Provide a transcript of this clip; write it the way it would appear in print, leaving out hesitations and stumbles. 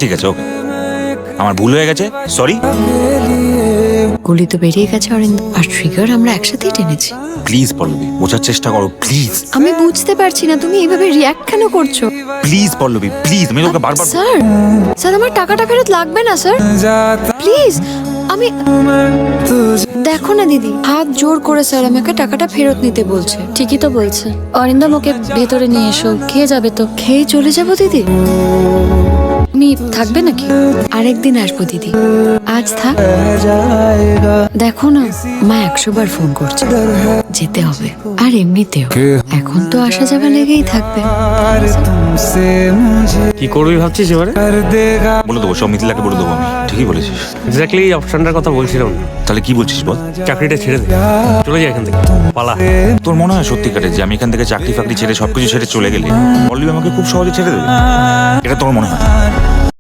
ঠিক আছে, ওকে, আমার ভুল হয়ে গেছে, সরি। গুলি তো বেরিয়ে গেছে অরিন্দ, আর ট্রিগার আমরা একসাথেই টেনেছি। প্লিজ পল্লবী, বোঝার চেষ্টা করো প্লিজ। আমি বুঝতে পারছি না তুমি এইভাবে রিয়াক্ট কেন করছো। প্লিজ পল্লবী, প্লিজ, আমি তোকে বারবার। স্যার, স্যার আমার টাকাটা ফেরত লাগবে না স্যার, প্লিজ। আমি দেখো না দিদি, হাত জোর করে স্যার আমাকে টাকাটা ফেরত নিতে বলছে। ঠিকই তো বলছে। অরিন্দম, ওকে ভেতরে নিয়ে এসো, খেয়ে যাবে তো। খেয়ে চলে যাবো দিদি? তুমি থাকবে নাকি? আরেকদিন আসবো দিদি, আজ থাক। দেখো না, মা 100 বার ফোন করছে, যেতে হবে। আর এমনিতেও এখন তো আসা যাওয়া লেগেই থাকবে। কি করবি ভাবছিস এবারে? বলে দেবো, সব মিথিলাকে বলে দেবো আমি। ঠিকই বলেছিস। এক্স্যাক্টলি এই অপশনটার কথা বলছিলাম না। তাহলে কি বলছিস বল? চাকরিটা ছেড়ে দে, চলে যা এখান থেকে, পালা। তোর মনে হয় সত্যিকারে যে আমি এখান থেকে চাকরি ফাকরি ছেড়ে সবকিছু ছেড়ে চলে গেলে পল্লবী আমাকে খুব সহজে ছেড়ে দেবে? এটা তোর মনে হয়?